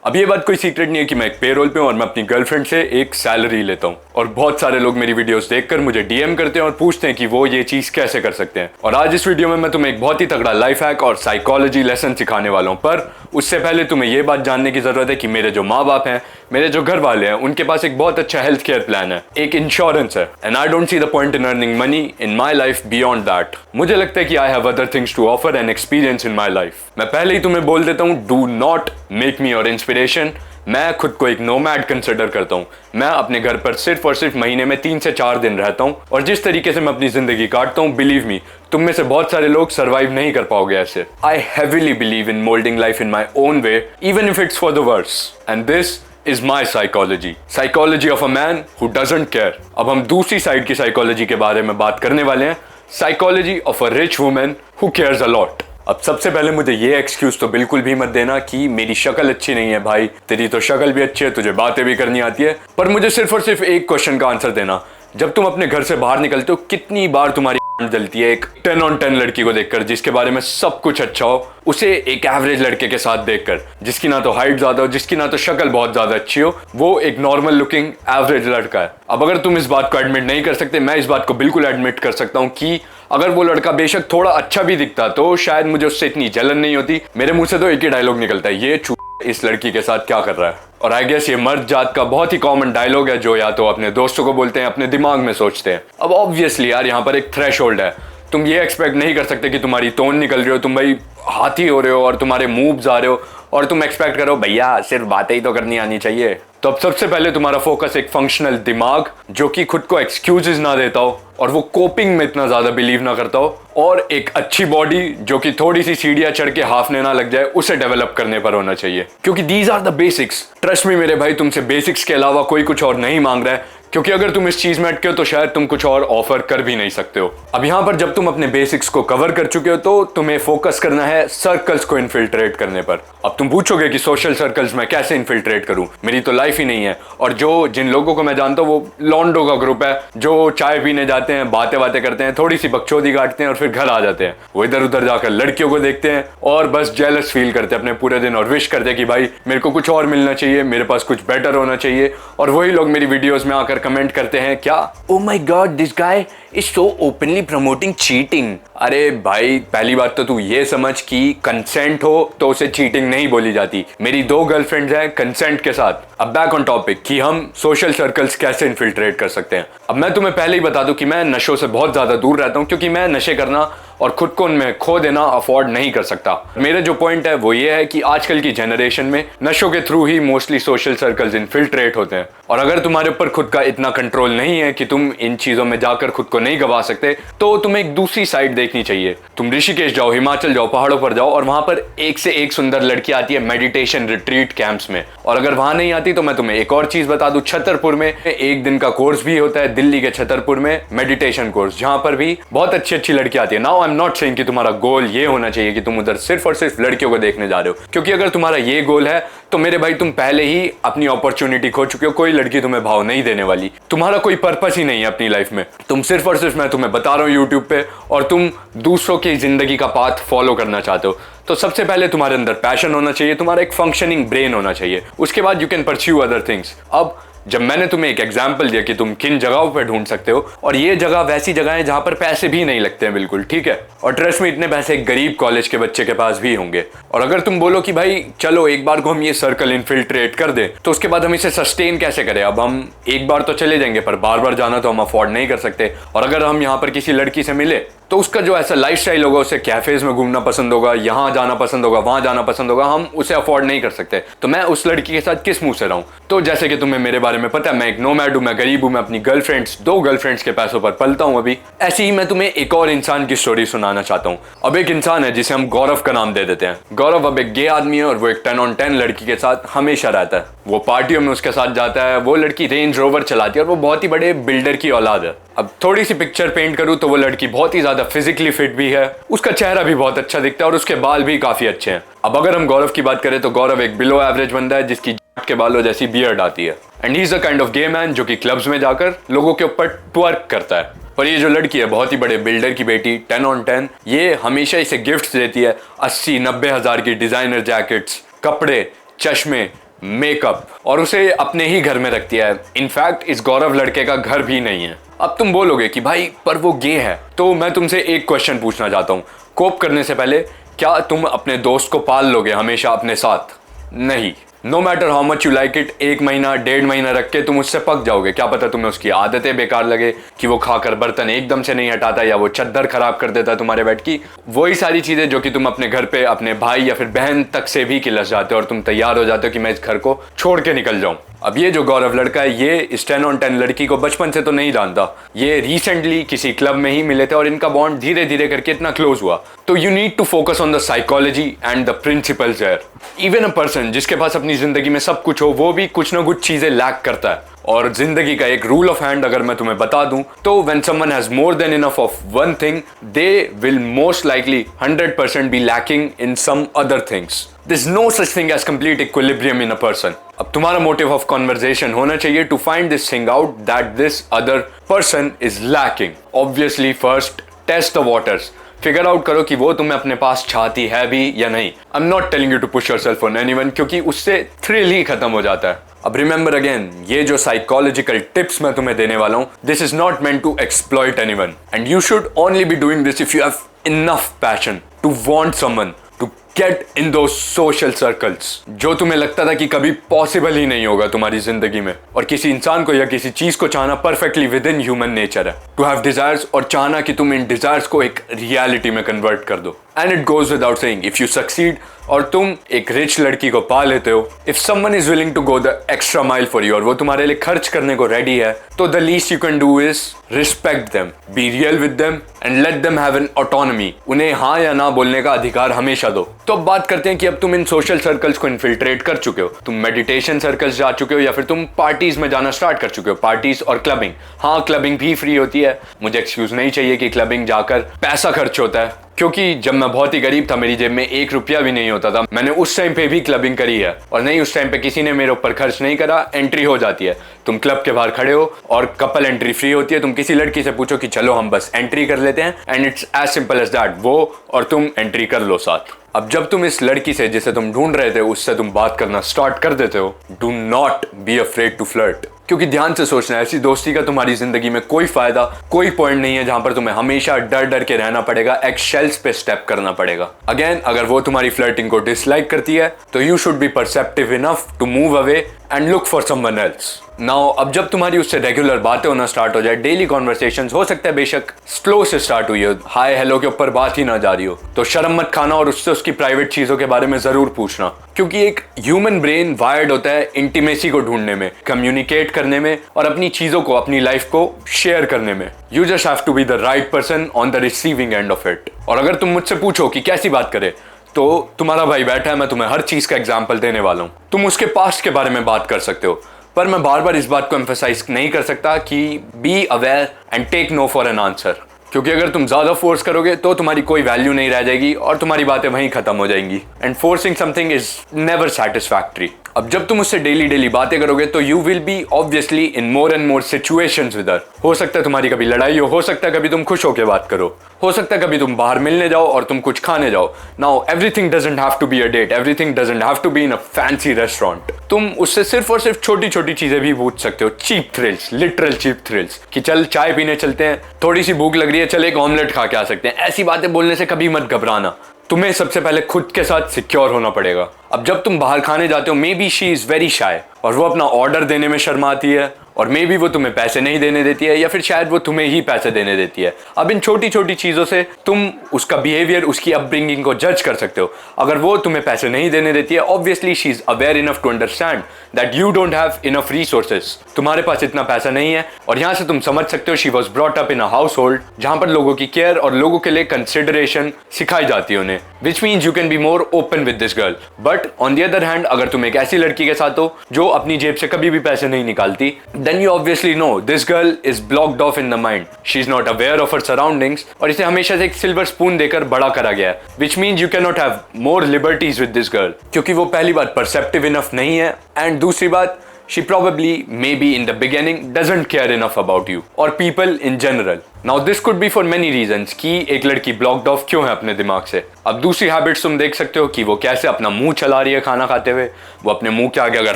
अब ये बात कोई सीक्रेट नहीं है कि मैं एक पेरोल पे हूँ और मैं अपनी गर्लफ्रेंड से एक सैलरी लेता हूँ, और बहुत सारे लोग मेरी वीडियोस देखकर मुझे डीएम करते हैं और पूछते हैं कि वो ये चीज कैसे कर सकते हैं। और आज इस वीडियो में मैं तुम्हें एक बहुत ही तगड़ा लाइफ हैक और साइकोलॉजी लेसन सिखाने वाला हूँ। पर उससे पहले तुम्हें ये बात जानने की जरूरत है कि मेरे जो माँ बाप हैं, मेरे जो घर वाले हैं, उनके पास एक बहुत अच्छा हेल्थ केयर प्लान है, एक इंश्योरेंस है, and I don't see the point in earning money in my life beyond that. मुझे लगता है कि I have other things to offer and experience in my life. मैं पहले ही तुम्हें बोल देता हूँ, do not make me your inspiration. मैं खुद को एक नोमैड कंसिडर करता हूँ। मैं अपने घर पर सिर्फ और सिर्फ महीने में 3 से 4 दिन रहता हूँ, और जिस तरीके से मैं अपनी जिंदगी काटता हूँ, बिलीव मी, तुम में से बहुत सारे लोग सरवाइव नहीं कर पाओगे ऐसे। I heavily believe in moulding life in my own way, even if it's for the worse, and this is my psychology. Psychology of a man who doesn't care. अब हम दूसरी साइड की साइकोलॉजी के बारे में बात करने वाले हैं, psychology of a rich woman who cares a lot. अब सबसे पहले मुझे ये एक्सक्यूज तो बिल्कुल भी मत देना कि मेरी शक्ल अच्छी नहीं है। भाई, तेरी तो शक्ल भी अच्छी है, तुझे बातें भी करनी आती है, पर मुझे सिर्फ और सिर्फ एक क्वेश्चन का आंसर देना। जब तुम अपने घर से बाहर निकलते हो, कितनी बार तुम्हारी जलती है एक 10 on 10 लड़की को देखकर, जिसके बारे में सब कुछ अच्छा हो, उसे एक एवरेज लड़के के साथ देखकर, जिसकी ना तो हाइट ज्यादा हो, जिसकी ना तो शक्ल बहुत ज्यादा अच्छी हो, वो एक नॉर्मल लुकिंग एवरेज लड़का है। अब अगर तुम इस बात को एडमिट नहीं कर सकते, मैं इस बात को बिल्कुल एडमिट कर सकता हूँ कि अगर वो लड़का बेशक थोड़ा अच्छा भी दिखता तो शायद मुझे उससे इतनी जलन नहीं होती। मेरे मुंह से तो एक ही डायलॉग निकलता है, ये इस लड़की के साथ क्या कर रहा है। और आई गेस ये मर्द जात का बहुत ही कॉमन डायलॉग है, जो या तो अपने दोस्तों को बोलते हैं, अपने दिमाग में सोचते हैं। अब ऑब्वियसली यार, यहाँ पर एक थ्रेशोल्ड है। तुम ये एक्सपेक्ट नहीं कर सकते कि तुम्हारी टोन निकल रही हो, तुम भाई हाथी हो रहे हो और तुम्हारे मूव्स आ रहे हो, और तुम एक्सपेक्ट करो भैया सिर्फ बातें ही तो करनी आनी चाहिए। तो अब सबसे पहले तुम्हारा फोकस एक फंक्शनल दिमाग, जो कि खुद को एक्सक्यूजेस ना देता हो और वो कोपिंग में इतना ज्यादा बिलीव ना करता हो, और एक अच्छी बॉडी जो कि थोड़ी सी सीढ़ियां चढ़ के हाफने ना लग जाए, उसे डेवलप करने पर होना चाहिए। क्योंकि these are the basics. Trust me मेरे भाई, तुमसे बेसिक्स के अलावा कोई कुछ और नहीं मांग रहा है, क्योंकि अगर तुम इस चीज में अटके हो तो शायद तुम कुछ और ऑफर कर भी नहीं सकते हो। अब यहाँ पर जब तुम अपने बेसिक्स को कवर कर चुके हो, तो तुम्हें फोकस करना है सर्कल्स को इन्फिल्ट्रेट करने पर। अब तुम पूछोगे कि सोशल सर्कल्स में कैसे इन्फिल्ट्रेट करूं, मेरी तो लाइफ ही नहीं है। और जिन लोगों को मैं जानता हूँ, वो लॉन्डो का ग्रुप है, जो चाय पीने जाते हैं, बातें करते हैं, थोड़ी सी बकचोदी काटते हैं और फिर घर आ जाते हैं। वो इधर उधर जाकर लड़कियों को देखते हैं और बस जेलस फील करते हैं अपने पूरे दिन, और विश करते हैं कि भाई मेरे को कुछ और मिलना चाहिए, मेरे पास कुछ बेटर होना चाहिए। और वही लोग मेरी वीडियोस में आकर कमेंट करते हैं, क्या oh my God this guy is so openly promoting cheating. अरे भाई, पहली बात तो तू ये समझ कि कंसेंट हो तो उसे चीटिंग नहीं बोली जाती। मेरी 2 गर्लफ्रेंड्स हैं कंसेंट के साथ। अब बैक ऑन टॉपिक कि हम सोशल सर्कल्स कैसे इन्फिल्ट्रेट कर सकते हैं। अब मैं तुम्हें पहले ही बता दूं कि मैं नशों से बहुत ज्यादा दूर रहता हूं, क्योंकि मैं नशे करना और खुद को उनमें खो देना अफोर्ड नहीं कर सकता। मेरा जो पॉइंट है वो ये है कि आजकल की जनरेशन में नशों के थ्रू ही मोस्टली सोशल सर्कल्स इन्फिल्ट्रेट होते हैं। और अगर तुम्हारे ऊपर खुद का इतना कंट्रोल नहीं है कि तुम इन चीजों में जाकर खुद को नहीं गवा सकते, तो तुम्हें एक दूसरी साइड देखनी चाहिए। तुम ऋषिकेश जाओ, हिमाचल जाओ, पहाड़ों पर जाओ, और वहां पर एक से एक सुंदर लड़की आती है मेडिटेशन रिट्रीट कैंप्स में। और अगर वहां नहीं आती तो मैं तुम्हें एक और चीज बता दूं, छतरपुर में 1 दिन का कोर्स भी होता है, दिल्ली के छतरपुर में मेडिटेशन कोर्स, जहां पर भी बहुत अच्छी अच्छी लड़की आती है। Now I am not saying कि तुम्हारा गोल ये होना चाहिए कि तुम उधर सिर्फ और सिर्फ लड़कियों को देखने जा रहे हो, क्योंकि अगर तुम्हारा ये गोल है तो मेरे भाई तुम पहले ही अपनी अपॉर्चुनिटी खो चुके हो। कोई लड़की तुम्हें भाव नहीं देने वाली, तुम्हारा कोई पर्पस ही नहीं है अपनी लाइफ में। तुम सिर्फ और सिर्फ, मैं तुम्हें बता रहा हूँ यूट्यूब पे, और तुम दूसरों की जिंदगी का पाथ फॉलो करना चाहते हो। तो सबसे पहले तुम्हारे अंदर पैशन होना चाहिए, तुम्हारा एक फंक्शनिंग ब्रेन होना चाहिए, उसके बाद you can pursue other things. अब जब मैंने तुम्हें एक एग्जाम्पल दिया कि तुम किन जगहों पर ढूंढ सकते हो, और ये जगह वैसी जगह है जहां पर पैसे भी नहीं लगते हैं, बिल्कुल ठीक है। और ट्रस्ट में इतने पैसे एक गरीब कॉलेज के बच्चे के पास भी होंगे। और अगर तुम बोलो कि भाई चलो एक बार को हम ये सर्कल इन्फिल्ट्रेट कर दें, तो उसके बाद हम इसे सस्टेन कैसे करें। अब हम एक बार तो चले जाएंगे, पर बार बार जाना तो हम अफोर्ड नहीं कर सकते। और अगर हम यहाँ पर किसी लड़की से मिले, तो उसका जो ऐसा लाइफस्टाइल होगा, उसे कैफेज में घूमना पसंद होगा, यहाँ जाना पसंद होगा, वहां जाना पसंद होगा, हम उसे अफोर्ड नहीं कर सकते। तो मैं उस लड़की के साथ किस मुंह से रहूं। तो जैसे कि तुम्हें मेरे बारे में पता है, मैं एक नोमैड हूं, मैं गरीब हूं, मैं अपनी 2 गर्लफ्रेंड्स के पैसों पर पलता हूं अभी। ऐसे ही मैं तुम्हें एक और इंसान की स्टोरी सुनाना चाहता हूं। अब एक इंसान है जिसे हम गौरव का नाम दे देते हैं। गौरव अब एक गे आदमी है, और वो एक 10 on 10 लड़की के साथ हमेशा रहता है। वो पार्टियों में उसके साथ जाता है, वो लड़की रेंज रोवर चलाती है, और वो बहुत ही बड़े बिल्डर की औलाद है। अब थोड़ी सी पिक्चर पेंट करूं तो वो लड़की बहुत ही ज्यादा फिजिकली फिट भी है, उसका चेहरा भी बहुत अच्छा दिखता है, और उसके बाल भी काफी अच्छे हैं। अब अगर हम गौरव की बात करें तो गौरव एक बिलो एवरेज बंदा है, जिसकी के बालों जैसी बियर्ड आती है, and he is a kind of gay man जो कि क्लब्स में जाकर लोगों के ऊपर ट्वर्क करता है। पर ये जो लड़की है, बहुत ही बड़े बिल्डर की बेटी, 10 on 10, ये हमेशा इसे गिफ्ट्स देती है, 80-90 हजार की डिजाइनर जैकेट्स, कपड़े, चश्मे, मेकअप, और उसे अपने ही घर में रखती है। इनफैक्ट इस गौरव लड़के का घर भी नहीं है। अब तुम बोलोगे कि भाई पर वो गे है, तो मैं तुमसे एक क्वेश्चन पूछना चाहता हूँ। कोप करने से पहले क्या तुम अपने दोस्त को पाल लोगे हमेशा अपने साथ? नहीं। No matter how much you like it, 1 महीना 1.5 महीना रख के तुम उससे पक जाओगे। क्या पता तुम्हें उसकी आदतें बेकार लगे कि वो खाकर बर्तन एकदम से नहीं हटाता, या वो चद्दर खराब कर देता तुम्हारे बेड की। वही सारी चीजें जो कि तुम अपने घर पे अपने भाई या फिर बहन तक से भी किलस जाते हो, और तुम तैयार हो जाते हो कि मैं इस घर को छोड़ के निकल जाऊं। अब ये जो गौरव लड़का है, ये इस 10 on 10 लड़की को बचपन से तो नहीं जानता। ये रिसेंटली किसी क्लब में ही मिले थे और इनका बॉन्ड धीरे धीरे करके इतना क्लोज हुआ। तो you need to focus on the psychology and the principles there. Even a person जिसके पास अपनी जिंदगी में सब कुछ हो, वो भी कुछ ना कुछ चीजें लैक करता है। और जिंदगी का एक रूल ऑफ हैंड अगर मैं तुम्हें बता दूं, तो when someone has more than enough of one thing, they will most likely 100% be lacking in some other things. There's no such thing as complete equilibrium in a person. अब तुम्हारा motive of conversation होना चाहिए to find this thing out that this other person is lacking. Obviously first test the waters, figure out करो कि वो तुम्हें अपने पास चाहती है भी या नहीं। I am not telling you to push yourself on anyone, क्योंकि उससे थ्रिल ही खत्म हो जाता है। अब रिमेंबर अगेन, ये जो साइकोलॉजिकल टिप्स मैं तुम्हें देने वाला हूं, this is not meant to exploit anyone, and you should only be doing this if you have enough passion to want someone to get into social circles जो तुम्हें लगता था कि कभी पॉसिबल ही नहीं होगा तुम्हारी जिंदगी में। और किसी इंसान को या किसी चीज को चाहना perfectly with in human nature है, टू हैव डिजायर्स, और चाहना कि तुम इन डिजायर्स को एक रियलिटी में कन्वर्ट कर दो। And it goes without saying, if you succeed और तुम एक रिच लड़की को पा लेते हो, if someone is willing to go the extra mile for you, और वो तुम्हारे लिए खर्च करने को रेडी है, तो the least you can do is respect them, be real with them and let them have an autonomy. उन्हें हाँ या ना बोलने का अधिकार हमेशा दो। तो अब बात करते हैं कि अब तुम इन सोशल सर्कल्स को इन्फिल्ट्रेट कर चुके हो, तुम मेडिटेशन सर्कल्स जा चुके हो, या फिर तुम पार्टीज में जाना स्टार्ट कर चुके हो। पार्टीज और क्लबिंग, हाँ क्लबिंग भी फ्री होती है, मुझे एक्सक्यूज नहीं चाहिए कि क्लबिंग जाकर पैसा खर्च होता है, क्योंकि जब मैं बहुत ही गरीब था, मेरी जेब में 1 रुपया भी नहीं होता था, मैंने उस टाइम पे भी क्लबिंग करी है। और नहीं, उस टाइम पे किसी ने मेरे ऊपर खर्च नहीं करा, एंट्री हो जाती है। तुम क्लब के बाहर खड़े हो और कपल एंट्री फ्री होती है। तुम किसी लड़की से पूछो कि चलो हम बस एंट्री कर लेते हैं, and it's as simple as that, वो और तुम एंट्री कर लो साथ। अब जब तुम इस लड़की से जिसे तुम ढूंढ रहे थे उससे तुम बात करना स्टार्ट कर देते हो, do not be afraid to flirt, क्योंकि ध्यान से सोचना, ऐसी दोस्ती का तुम्हारी जिंदगी में कोई फायदा, कोई पॉइंट नहीं है जहां पर तुम्हें हमेशा डर डर के रहना पड़ेगा, एक शेल्स पे स्टेप करना पड़ेगा। अगेन, अगर वो तुम्हारी फ्लर्टिंग को डिसलाइक करती है, तो you should be perceptive enough to move away and look for someone else. Now अब जब तुम्हारी उससे रेगुलर बातें होना स्टार्ट हो जाए, डेली कॉन्वर्सेशंस, हो सकता है बेशक स्लो से स्टार्ट हुई हो, हाय हेलो के ऊपर बात ही ना जा रही हो, तो शर्म मत खाना और उससे उसकी प्राइवेट चीजों के बारे में जरूर पूछना, क्योंकि एक ह्यूमन ब्रेन वायर्ड होता है इंटीमेसी को ढूंढने में, कम्युनिकेट करने में, और अपनी चीजों को, अपनी लाइफ को शेयर करने में। You just have to be the right person on the receiving end of it. और अगर तुम मुझसे पूछो कि कैसी बात करे, तो तुम्हारा भाई बैठा है, मैं तुम्हें हर चीज का एग्जाम्पल देने वाला हूं। तुम उसके पास्ट के बारे में बात कर सकते हो, पर मैं बार बार इस बात को एम्फेसाइज नहीं कर सकता कि be aware and take no for an answer, क्योंकि अगर तुम ज्यादा फोर्स करोगे तो तुम्हारी कोई वैल्यू नहीं रह जाएगी और तुम्हारी बातें वहीं खत्म हो जाएंगी। And forcing something is never satisfactory. अब जब तुम उससे डेली डेली बातें करोगे, तो you will be obviously in more and more situations with her. हो सकता है तुम्हारी कभी लड़ाई हो सकता है कभी तुम खुश होकर बात करो, हो सकता है कभी तुम बाहर मिलने जाओ और तुम कुछ खाने जाओ। Now everything doesn't have to be a date, everything doesn't have to be in a fancy restaurant. तुम उससे सिर्फ और सिर्फ छोटी छोटी चीजें भी पूछ सकते हो, cheap thrills, literal cheap thrills, कि चल चाय पीने चलते हैं, थोड़ी सी भूख लग रही है, चल एक ऑमलेट खा के आ सकते हैं। ऐसी बातें बोलने से कभी मत घबराना, तुम्हें सबसे पहले खुद के साथ सिक्योर होना पड़ेगा। अब जब तुम बाहर खाने जाते हो, may be she is very shy, और वो अपना ऑर्डर देने में शर्माती है, और मे बी वो तुम्हें पैसे नहीं देने देती है, या फिर शायद वो तुम्हें ही पैसे देने देती है। अब इन छोटी छोटी चीजों से तुम उसका बिहेवियर, उसकी अपब्रिंगिंग को जज कर सकते हो। अगर वो तुम्हें पैसे नहीं देने देती है, obviously she is aware enough to understand that you don't have enough resources, तुम्हारे पास इतना पैसा नहीं है। और यहाँ से तुम समझ सकते हो she was brought up in a house hold जहां पर लोगों की केयर और लोगों के लिए कंसिडरेशन सिखाई जाती है उन्हें, which means you can be more open with this girl. But on the other hand, अगर तुम एक ऐसी लड़की के साथ हो जो अपनी जेब से कभी भी पैसे नहीं निकालती, then you obviously know this girl is blocked off in the mind. She is not aware of her surroundings, और इसे हमेशा से एक सिल्वर स्पून देकर बड़ा करा गया है, which means you cannot have more liberties with this girl, क्योंकि वो पहली बात परसेप्टिव इनफ नहीं है, एंड दूसरी बात she probably maybe in the beginning doesn't care enough about you or people in general. Now this could be for many reasons कि एक लड़की ब्लॉक्ड ऑफ क्यों है अपने दिमाग से। अब दूसरी हैबिट्स तुम देख सकते हो कि वो कैसे अपना मुंह चला रही है खाना खाते हुए, वो अपने मुंह के आगे अगर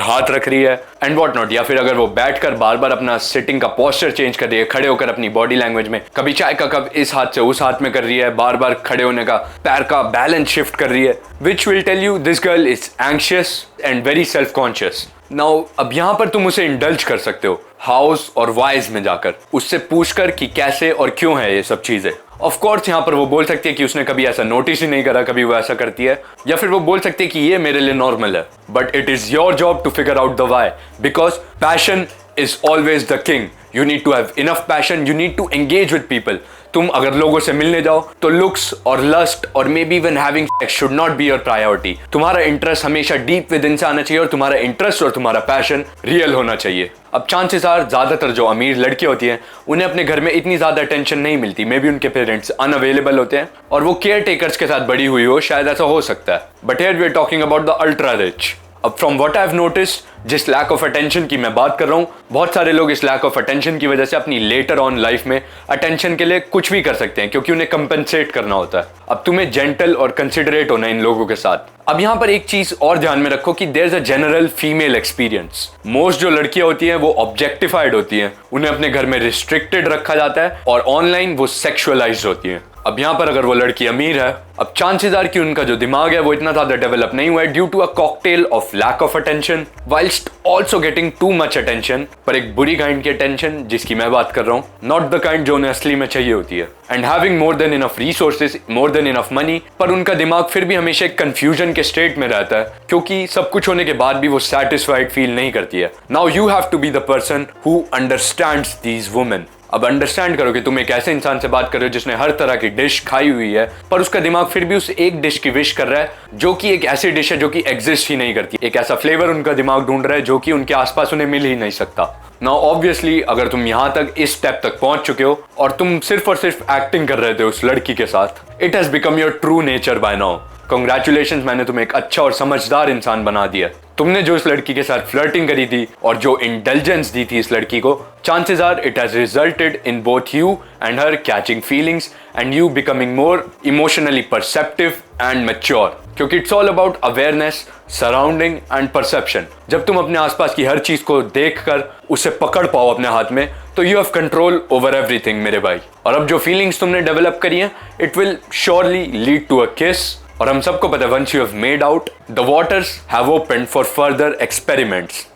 हाथ रख रही है एंड व्हाट नॉट, या फिर अगर वो बैठकर बार बार अपना सिटिंग का पोस्चर चेंज कर रही है, खड़े होकर अपनी बॉडी लैंग्वेज में कभी चाय का कप इस हाथ से उस हाथ में कर रही है, बार बार खड़े होने का पैर का बैलेंस शिफ्ट कर रही है, which will tell you this girl is anxious and very self conscious. Now अब यहाँ पर तुम उसे इंडल्ज कर सकते हो हाउस और वाइज में जाकर, उससे पूछकर कि कैसे और क्यों है ये सब चीजें। ऑफ कोर्स यहाँ पर वो बोल सकती है कि उसने कभी ऐसा नोटिस ही नहीं करा, कभी वो ऐसा करती है, या फिर वो बोल सकती है कि ये मेरे लिए नॉर्मल है। But it is your job to figure out the why, because passion is always the king. You need to have enough passion. You need to engage with people. तुम अगर लोगों से मिलने जाओ तो लुक्स और लस्ट और may be even having sex should not be your priority. तुम्हारा इंटरेस्ट हमेशा डीप विद इन से आना चाहिए और तुम्हारा इंटरेस्ट और तुम्हारा पैशन रियल होना चाहिए। अब चांसेस आर ज्यादातर जो अमीर लड़कियां होती हैं उन्हें अपने घर में इतनी ज्यादा अटेंशन नहीं मिलती, मे बी उनके पेरेंट्स अनअवेलेबल होते हैं और वो केयर टेकर्स के साथ बड़ी हुई हो, शायद ऐसा हो सकता है। But here we are talking about the ultra rich. अब from what I have noticed, जिस लैक ऑफ अटेंशन की मैं बात कर रहा हूँ, बहुत सारे लोग इस लैक ऑफ अटेंशन की वजह से अपनी लेटर ऑन लाइफ में अटेंशन के लिए कुछ भी कर सकते हैं क्योंकि उन्हें कंपेंसेट करना होता है। अब तुम्हें जेंटल और कंसिडरेट होना है इन लोगों के साथ। अब यहाँ पर एक चीज और ध्यान में रखो कि there is a general female experience. Most जो लड़कियां होती हैं वो ऑब्जेक्टिफाइड होती हैं, उन्हें अपने घर में रिस्ट्रिक्टेड रखा जाता है और ऑनलाइन वो सेक्सुअलाइज्ड होती हैं। अब यहाँ पर अगर वो लड़की अमीर है, अब चांसेस आर कि उनका जो दिमाग है वो इतना ज्यादा डेवलप नहीं हुआ है due to a cocktail of lack of attention whilst also getting too much attention, पर एक बुरी काइंड की अटेंशन जिसकी मैं बात कर रहा हूँ, नॉट द काइंड जो उन्हें असली में चाहिए होती है। And having more than enough resources, more than enough money, पर उनका दिमाग फिर भी हमेशा एक कंफ्यूजन के स्टेट में रहता है क्योंकि सब कुछ होने के बाद भी वो सेटिस्फाइड फील नहीं करती है। Now you have to be the person who understands these women. अब अंडरस्टैंड करो कि तुम एक ऐसे इंसान से बात कर रहे हो जिसने हर तरह की डिश खाई हुई है, पर उसका दिमाग फिर भी उस एक डिश की विश कर रहा है जो कि एक ऐसी डिश है जो कि एग्जिस्ट ही नहीं करती। एक ऐसा फ्लेवर उनका दिमाग ढूंढ रहा है जो कि उनके आसपास उन्हें मिल ही नहीं सकता। नाउ ऑब्वियसली अगर तुम यहां तक इस स्टेप तक पहुंच चुके हो और तुम सिर्फ और सिर्फ एक्टिंग कर रहे थे उस लड़की के साथ, it has become your true nature by now. Congratulations, मैंने तुम्हें एक अच्छा और समझदार इंसान बना दिया। तुमने जो इस लड़की के साथ फ्लर्टिंग करी थी और जो इंटेलिजेंस दी थी इस लड़की को, chances are it has resulted in both you and her catching feelings and you becoming more emotionally perceptive and mature, क्योंकि it's all about awareness, surrounding and perception. जब तुम अपने आसपास की हर चीज को देखकर उसे पकड़ पाओ अपने हाथ में, तो you have control over everything मेरे भाई। और अब जो फीलिंग्स तुमने डेवलप करी हैं, it will surely lead to a kiss. और हम सबको पता है once you have made out, the waters have opened for further experiments.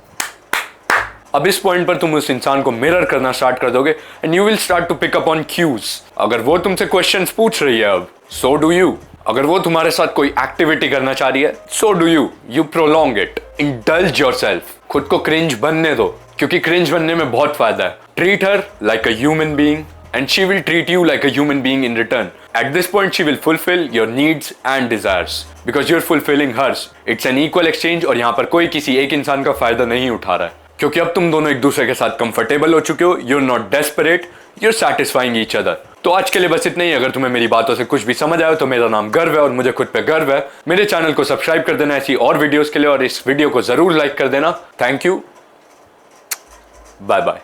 अब इस पॉइंट पर तुम उस इंसान को मिरर करना स्टार्ट कर दोगे and you will start to pick up on cues. अगर वो तुमसे क्वेश्चंस पूछ रही है अब, सो डू यू। अगर वो तुम्हारे साथ कोई एक्टिविटी करना चाह रही है, so do you. You prolong it, indulge yourself, खुद को क्रिंज बनने दो क्योंकि क्रिंज बनने में बहुत फायदा है। Treat her like a human being and she will treat you like a human being in return. At this point she will fulfill your needs and desires because you're fulfilling hers. It's an equal exchange और यहाँ पर कोई किसी एक इंसान का फायदा नहीं उठा रहा है क्योंकि अब तुम दोनों एक दूसरे के साथ कंफर्टेबल हो चुके हो। You're not desperate, you're satisfying each other. तो आज के लिए बस इतना ही। अगर तुम्हें मेरी बातों से कुछ भी समझ आया तो मेरा नाम गर्व है और मुझे खुद पे गर्व है। मेरे चैनल को सब्सक्राइब कर देना ऐसी और वीडियोस के लिए और इस वीडियो को जरूर लाइक कर देना। Thank you, bye bye.